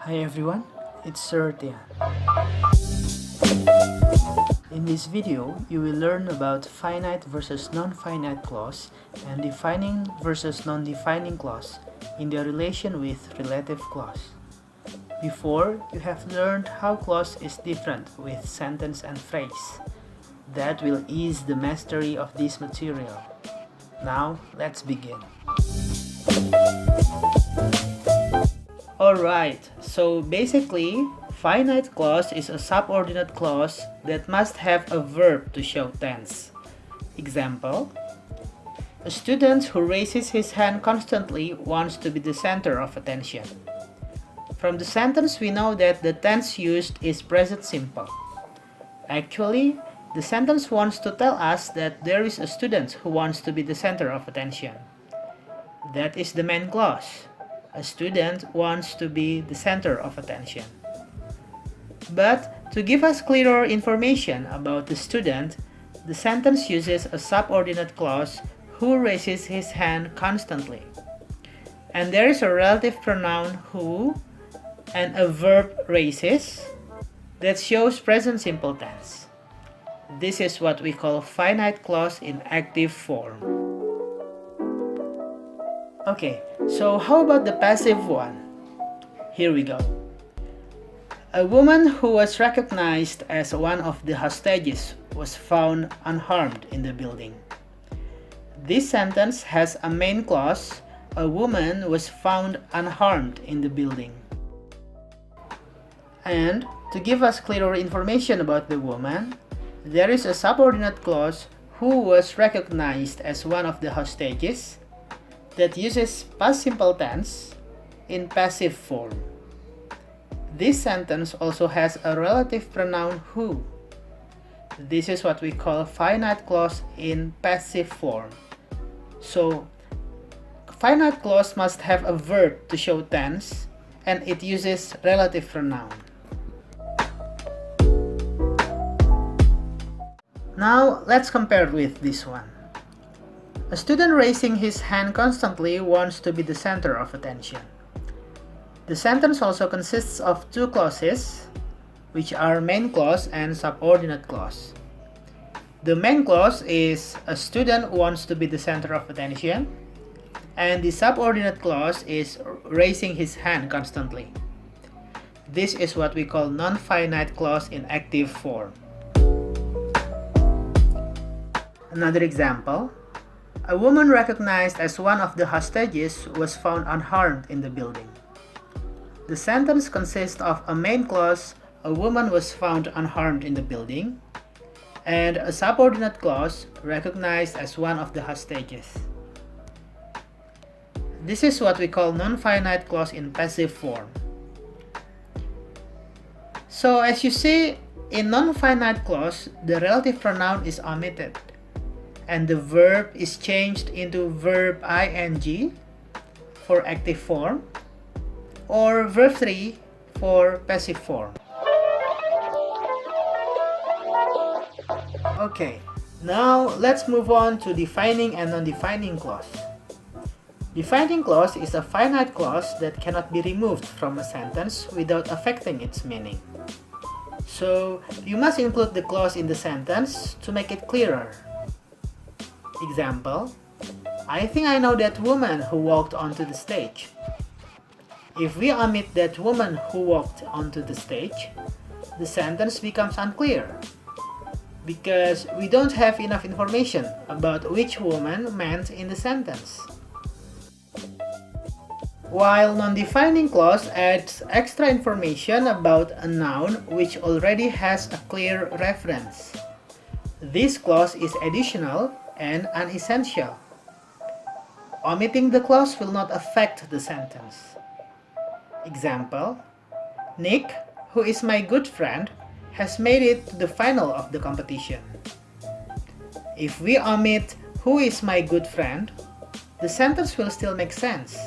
Hi everyone, it's Sir Tian. In this video, you will learn about finite versus non-finite clause and defining versus non-defining clause in their relation with relative clause. Before, you have learned how clause is different with sentence and phrase. That will ease the mastery of this material. Now, let's begin. Alright, so basically, finite clause is a subordinate clause that must have a verb to show tense. Example: a student who raises his hand constantly wants to be the center of attention. From the sentence, we know that the tense used is present simple. Actually, the sentence wants to tell us that there is a student who wants to be the center of attention. That is the main clause. A student wants to be the center of attention. But to give us clearer information about the student, the sentence uses a subordinate clause who raises his hand constantly. And there is a relative pronoun who and a verb raises that shows present simple tense. This is what we call finite clause in active form. Okay, so how about the passive one? Here we go. A woman who was recognized as one of the hostages was found unharmed in the building. This sentence has a main clause, a woman was found unharmed in the building. And to give us clearer information about the woman, there is a subordinate clause who was recognized as one of the hostages that uses past simple tense in passive form. This sentence also has a relative pronoun who. This is what we call finite clause in passive form. So, finite clause must have a verb to show tense, and it uses relative pronoun. Now, let's compare with this one. A student raising his hand constantly wants to be the center of attention. The sentence also consists of two clauses, which are main clause and subordinate clause. The main clause is a student wants to be the center of attention, and the subordinate clause is raising his hand constantly. This is what we call non-finite clause in active form. Another example: a woman recognized as one of the hostages was found unharmed in the building. The sentence consists of a main clause, a woman was found unharmed in the building, and a subordinate clause, recognized as one of the hostages. This is what we call non-finite clause in passive form. So as you see, in non-finite clause, the relative pronoun is omitted, and the verb is changed into verb ing for active form or verb 3 for passive form. Okay, now let's move on to defining and non-defining clause. Defining clause is a finite clause that cannot be removed from a sentence without affecting its meaning. So you must include the clause in the sentence to make it clearer. Example: I think I know that woman who walked onto the stage. If we omit that woman who walked onto the stage, the sentence becomes unclear because we don't have enough information about which woman meant in the sentence. While non-defining clause adds extra information about a noun which already has a clear reference. This clause is additional and unessential. Omitting the clause will not affect the sentence. Example: Nick, who is my good friend, has made it to the final of the competition. If we omit who is my good friend, the sentence will still make sense.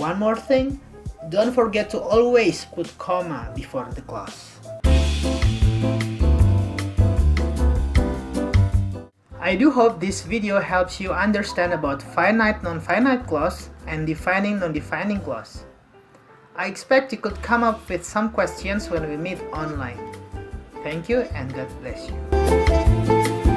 One more thing, don't forget to always put comma before the clause. I do hope this video helps you understand about finite non-finite clause and defining non-defining clause. I expect you could come up with some questions when we meet online. Thank you and God bless you.